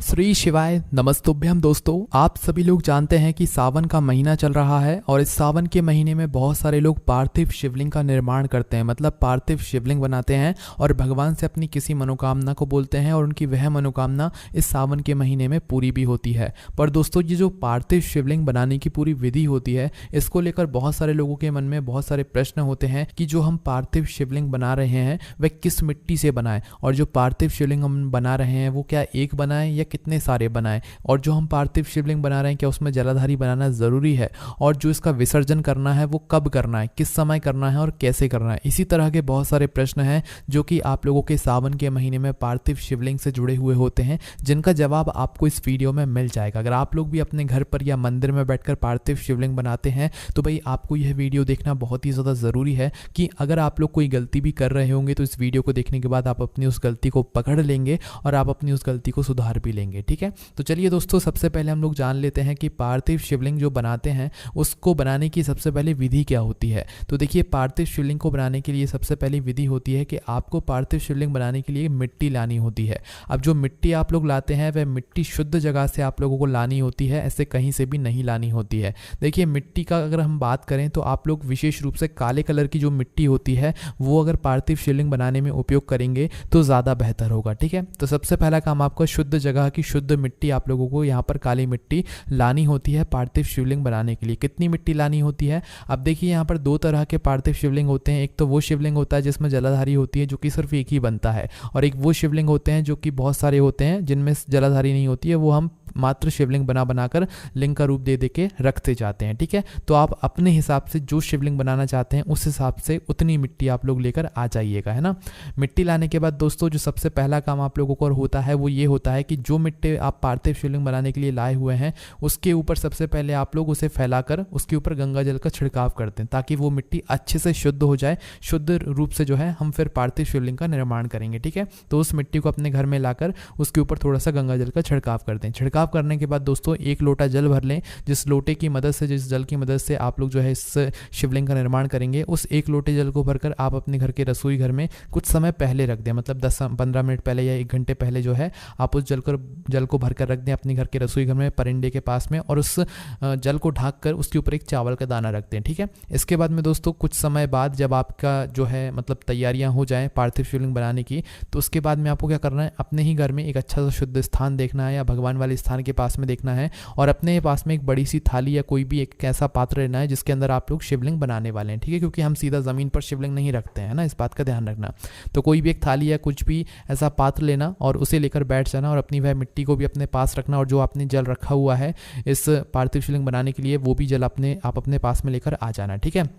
श्री शिवाय नमस्तुभ्यम। दोस्तों, आप सभी लोग जानते हैं कि सावन का महीना चल रहा है और इस सावन के महीने में बहुत सारे लोग पार्थिव शिवलिंग का निर्माण करते हैं, मतलब पार्थिव शिवलिंग बनाते हैं और भगवान से अपनी किसी मनोकामना को बोलते हैं और उनकी वह मनोकामना इस सावन के महीने में पूरी भी होती है। पर दोस्तों, ये जो पार्थिव शिवलिंग बनाने की पूरी विधि होती है, इसको लेकर बहुत सारे लोगों के मन में बहुत सारे प्रश्न होते हैं कि जो हम पार्थिव शिवलिंग बना रहे हैं वह किस मिट्टी से बनाएं, और जो पार्थिव शिवलिंग हम बना रहे हैं वो क्या एक बनाएं या कितने सारे बनाएं, और जो हम पार्थिव शिवलिंग बना रहे हैं क्या उसमें जलाधारी बनाना ज़रूरी है, और जो इसका विसर्जन करना है वो कब करना है, किस समय करना है और कैसे करना है। इसी तरह के बहुत सारे प्रश्न हैं जो कि आप लोगों के सावन के महीने में पार्थिव शिवलिंग से जुड़े हुए होते हैं, जिनका जवाब आपको इस वीडियो में मिल जाएगा। अगर आप लोग भी अपने घर पर या मंदिर में बैठकर पार्थिव शिवलिंग बनाते हैं तो भाई आपको यह वीडियो देखना बहुत ही ज़्यादा ज़रूरी है कि अगर आप लोग कोई गलती भी कर रहे होंगे तो इस वीडियो को देखने के बाद आप अपनी उस गलती को पकड़ लेंगे और आप अपनी उस गलती को सुधार भी लेंगे। ठीक है, तो चलिए दोस्तों, सबसे पहले हम लोग जान लेते हैं कि पार्थिव शिवलिंग जो बनाते हैं उसको बनाने की सबसे पहले विधि क्या होती है। तो देखिए, पार्थिव शिवलिंग को बनाने के लिए सबसे पहली विधि होती है कि आपको पार्थिव शिवलिंग बनाने के लिए मिट्टी लानी होती है। अब जो मिट्टी आप लोग लाते हैं वह मिट्टी शुद्ध जगह से आप लोगों को लानी होती है, ऐसे कहीं से भी नहीं लानी होती है। देखिए, मिट्टी का अगर हम बात करें तो आप लोग विशेष रूप से काले कलर की जो मिट्टी होती है वो अगर पार्थिव शिवलिंग बनाने में उपयोग करेंगे तो ज़्यादा बेहतर होगा। ठीक है, तो सबसे पहला काम आपको शुद्ध जगह की शुद्ध मिट्टी आप लोगों को यहाँ पर काली मिट्टी लानी होती है पार्थिव शिवलिंग बनाने के लिए। कितनी मिट्टी लानी होती है? अब देखिए, यहाँ पर दो तरह के पार्थिव शिवलिंग होते हैं। एक तो वो शिवलिंग होता है जिसमें जलाधारी होती है, जो कि सिर्फ एक ही बनता है, और एक वो शिवलिंग होते हैं जो कि बहुत सारे होते हैं जिनमें जलाधारी नहीं होती है, वो हम मात्र शिवलिंग बनाकर लिंग का रूप दे के रखते जाते हैं। ठीक है, तो आप अपने हिसाब से जो शिवलिंग बनाना चाहते हैं उस हिसाब से उतनी मिट्टी आप लोग लेकर आ जाइएगा, है ना। मिट्टी लाने के बाद दोस्तों, जो सबसे पहला काम आप लोगों को होता है वो ये होता है कि जो मिट्टी आप पार्थिव शिवलिंग बनाने के लिए लाए हुए हैं उसके ऊपर सबसे पहले आप लोग उसे फैलाकर उसके ऊपर गंगा जल का छिड़काव करते हैं, ताकि वो मिट्टी अच्छे से शुद्ध हो जाए। शुद्ध रूप से जो है हम फिर पार्थिव शिवलिंग का निर्माण करेंगे। ठीक है, तो उस मिट्टी को अपने घर में लाकर उसके ऊपर थोड़ा सा गंगा जल का छिड़काव करते हैं। छिड़काव करने के बाद दोस्तों, एक लोटा जल भर लें। जिस लोटे की मदद से, जिस जल की मदद से आप लोग जो है इस शिवलिंग का निर्माण करेंगे, उस एक लोटे जल को भरकर आप अपने घर के रसोई घर में कुछ समय पहले रख दें, मतलब 10-15 मिनट पहले या 1 घंटे पहले जो है आप उस जल को भरकर रख दें अपने घर के रसोई घर में परिंदे के पास में, और उस जल को ढक कर उसके ऊपर एक चावल का दाना रख दें। ठीक है, इसके बाद में दोस्तों कुछ समय बाद जब आपका जो है मतलब तैयारियां हो जाएं पार्थिव शिवलिंग बनाने की, तो उसके बाद में आपको क्या करना है, अपने ही घर में एक अच्छा सा शुद्ध स्थान देखना है या भगवान वाले स्थान के पास में देखना है, और अपने पास में एक बड़ी सी थाली या कोई भी एक ऐसा पात्र लेना है जिसके अंदर आप लोग शिवलिंग बनाने वाले हैं। ठीक है, क्योंकि हम सीधा ज़मीन पर शिवलिंग नहीं रखते हैं ना, इस बात का ध्यान रखना। तो कोई भी एक थाली या कुछ भी ऐसा पात्र लेना और उसे लेकर बैठ जाना, और अपनी वह मिट्टी को भी अपने पास रखना, और जो आपने जल रखा हुआ है इस पार्थिव शिवलिंग बनाने के लिए वो भी जल आप अपने पास में लेकर आ जाना। ठीक है,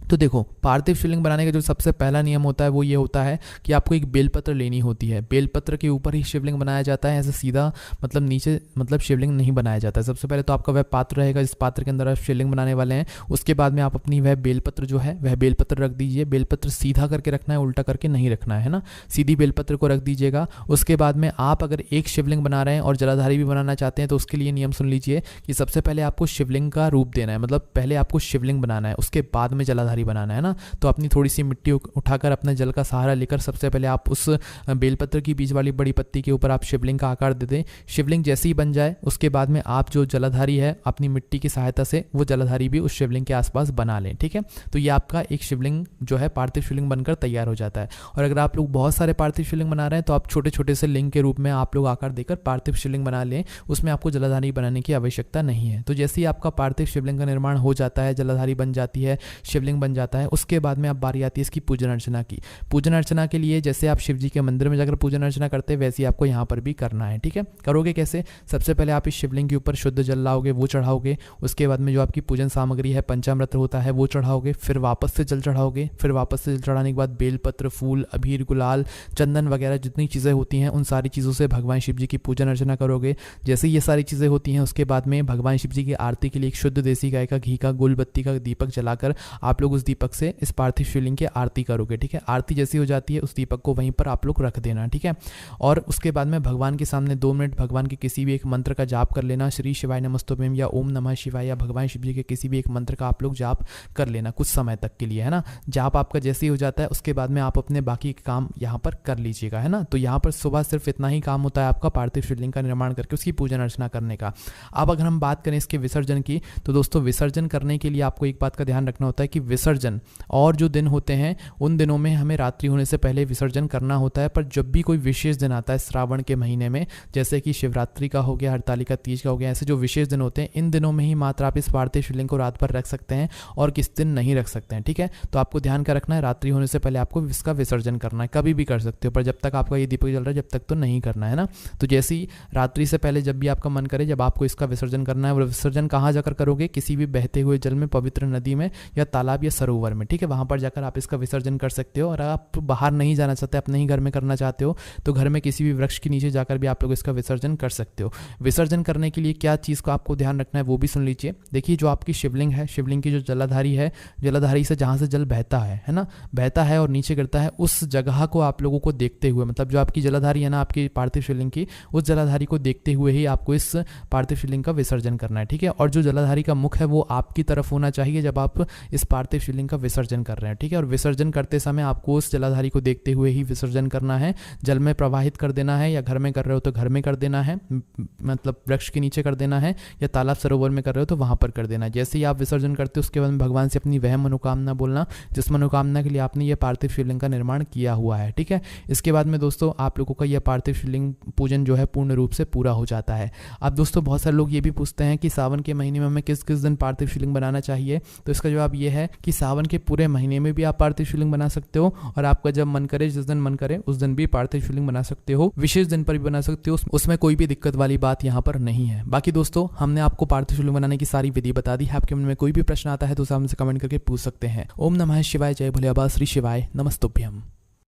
तो देखो, पार्थिव शिवलिंग बनाने का जो सबसे पहला नियम होता है वो ये होता है कि आपको एक बेलपत्र लेनी होती है। बेलपत्र के ऊपर ही शिवलिंग बनाया जाता है, ऐसे सीधा मतलब नीचे मतलब शिवलिंग नहीं बनाया जाता है। सबसे पहले तो आपका वह पात्र रहेगा, जिस पात्र के अंदर आप शिवलिंग बनाने वाले हैं, उसके बाद में आप अपनी वह बेलपत्र जो है वह बेलपत्र रख दीजिए। बेलपत्र सीधा करके रखना है, उल्टा करके नहीं रखना है ना, सीधी बेलपत्र को रख दीजिएगा। उसके बाद में आप अगर एक शिवलिंग बना रहे हैं और जलाधारी भी बनाना चाहते हैं तो उसके लिए नियम सुन लीजिए कि सबसे पहले आपको शिवलिंग का रूप देना है, मतलब पहले आपको शिवलिंग बनाना है, उसके बाद में जलाधारी बनाना है ना। तो अपनी थोड़ी सी मिट्टी उठाकर अपने जल का सहारा लेकर सबसे पहले आप उस बेलपत्र की बीच वाली बड़ी पत्ती के ऊपर आप शिवलिंग का आकार दे दें। शिवलिंग जैसे ही बन जाए उसके बाद में आप जो जलाधारी है अपनी मिट्टी की सहायता से वो जलाधारी भी उस शिवलिंग के आसपास बना लें। ठीक है, तो ये आपका एक शिवलिंग जो है पार्थिव शिवलिंग बनकर तैयार हो जाता है। और अगर आप लोग बहुत सारे पार्थिव शिवलिंग बना रहे हैं तो आप छोटे छोटे से लिंग के रूप में आप लोग आकार देकर पार्थिव शिवलिंग बना लें, उसमें आपको जलाधारी बनाने की आवश्यकता नहीं है। तो जैसे ही आपका पार्थिव शिवलिंग का निर्माण हो जाता है, जलाधारी बन जाती है, शिवलिंग बन जाता है, उसके बाद में अब बारी आती है इसकी पूजन अर्चना की। पूजन अर्चना के लिए जैसे आप शिव जी के मंदिर में जाकर पूजन अर्चना करते हैं वैसे ही आपको यहाँ पर भी करना है। ठीक है, करोगे कैसे? सबसे पहले आप इस शिवलिंग के ऊपर शुद्ध जल लाओगे, वो चढ़ाओगे। उसके बाद में जो आपकी पूजन सामग्री है, पंचामृत होता है, वो चढ़ाओगे। फिर वापस से जल चढ़ाओगे। फिर वापस से जल चढ़ाने के बाद बेलपत्र, फूल, अबीर, गुलाल, चंदन वगैरह जितनी चीज़ें होती हैं उन सारी चीज़ों से भगवान शिव जी की पूजन अर्चना करोगे। जैसे ये सारी चीज़ें होती हैं उसके बाद में भगवान शिव जी की आरती के लिए एक शुद्ध देसी गाय का घी का गुल बत्ती का दीपक जलाकर आप लोग उस दीपक से इस पार्थिव शिवलिंग की आरती करोगे। ठीक है, आरती जैसी हो जाती है उस दीपक को वहीं पर आप लोग रख देना। ठीक है, और उसके बाद में भगवान के सामने 2 मिनट भगवान के किसी भी एक मंत्र का जाप कर लेना, श्री शिवाय नमस्तुभ्यम या ओम नमः शिवाय या भगवान शिव जी के किसी भी एक मंत्र का आप लोग जाप कर लेना कुछ समय तक के लिए, है ना। जाप आपका जैसे ही हो जाता है उसके बाद में आप अपने बाकी काम यहाँ पर कर लीजिएगा, है ना। तो यहाँ पर सुबह सिर्फ इतना ही काम होता है आपका पार्थिव शिवलिंग का निर्माण करके उसकी पूजन अर्चना करने का। अब अगर हम बात करें इसके विसर्जन की, तो दोस्तों विसर्जन करने के लिए आपको एक बात का ध्यान रखना होता है कि विसर्जन और जो दिन होते हैं उन दिनों में हमें रात्रि होने से पहले विसर्जन करना होता है। पर जब भी कोई विशेष दिन आता है श्रावण के महीने में, जैसे कि शिवरात्रि का हो गया, हरतालिका तीज का हो गया, ऐसे जो विशेष दिन होते हैं इन दिनों में ही मात्र आप इस पार्थिव शिवलिंग को रात भर रख सकते हैं और किस दिन नहीं रख सकते हैं। ठीक है, तो आपको ध्यान का रखना है रात्रि होने से पहले आपको इसका विसर्जन करना है। कभी भी कर सकते हो, पर जब तक आपका ये दीपक जल रहा है जब तक तो नहीं करना है ना। तो जैसे ही रात्रि से पहले जब भी आपका मन करे जब आपको इसका विसर्जन करना है, और विसर्जन कहाँ जाकर करोगे, किसी भी बहते हुए जल में, पवित्र नदी में या तालाब या सरोवर में। ठीक है, वहाँ पर जाकर आप इसका विसर्जन कर सकते हो। और आप बाहर नहीं जाना चाहते, अपने ही घर में करना चाहते हो, तो घर में किसी भी वृक्ष के नीचे जाकर भी आप लोग इसका विसर्जन कर सकते हो। विसर्जन करने के लिए क्या चीज़ को आपको ध्यान रखना है वो भी सुन लीजिए। देखिए, जो आपकी शिवलिंग है, शिवलिंग की जो जलाधारी है, जलाधारी से जहाँ से जल बहता है ना, बहता है और नीचे गिरता है, उस जगह को आप लोगों को देखते हुए, मतलब जो आपकी जलाधारी है ना आपकी पार्थिव शिवलिंग की, उस जलाधारी को देखते हुए ही आपको इस पार्थिव शिवलिंग का विसर्जन करना है। ठीक है, और जो जलाधारी का मुख है वो आपकी तरफ होना चाहिए जब आप इस पार्थिव शिवलिंग का विसर्जन कर रहे हैं। ठीक है, और विसर्जन करते समय आपको उस जलाधारी को देखते हुए ही विसर्जन करना है। जल में प्रवाहित कर देना है, या घर में कर रहे हो तो घर में कर देना है, मतलब वृक्ष के नीचे कर देना है, या तालाब सरोवर में कर रहे हो तो वहां पर कर देना है। जैसे ही आप विसर्जन करते हो उसके बाद भगवान से अपनी वह मनोकामना बोलना जिस मनोकामना के लिए आपने ये पार्थिव शिवलिंग का निर्माण किया हुआ है। ठीक है, इसके बाद में दोस्तों आप लोगों का यह पार्थिव शिवलिंग पूजन जो है पूर्ण रूप से पूरा हो जाता है। अब दोस्तों बहुत सारे लोग ये भी पूछते हैं कि सावन के महीने में हमें किस किस दिन पार्थिव शिवलिंग बनाना चाहिए। तो इसका जवाब ये है कि सावन के पूरे महीने में भी आप पार्थिव शिवलिंग बना सकते हो, और आपका जब मन करे, जिस दिन मन करे उस दिन भी पार्थिव शिवलिंग बना सकते हो, विशेष दिन पर भी बना सकते हो, उसमें कोई भी दिक्कत वाली बात यहाँ पर नहीं है। बाकी दोस्तों हमने आपको पार्थिव शिवलिंग बनाने की सारी विधि बता दी है। आपके मन में कोई भी प्रश्न आता है तो उसे हमसे कमेंट करके पूछ सकते हैं। ओम नमः शिवाय, जय भोले बाबा, श्री शिवाय नमस्तुभ्यम।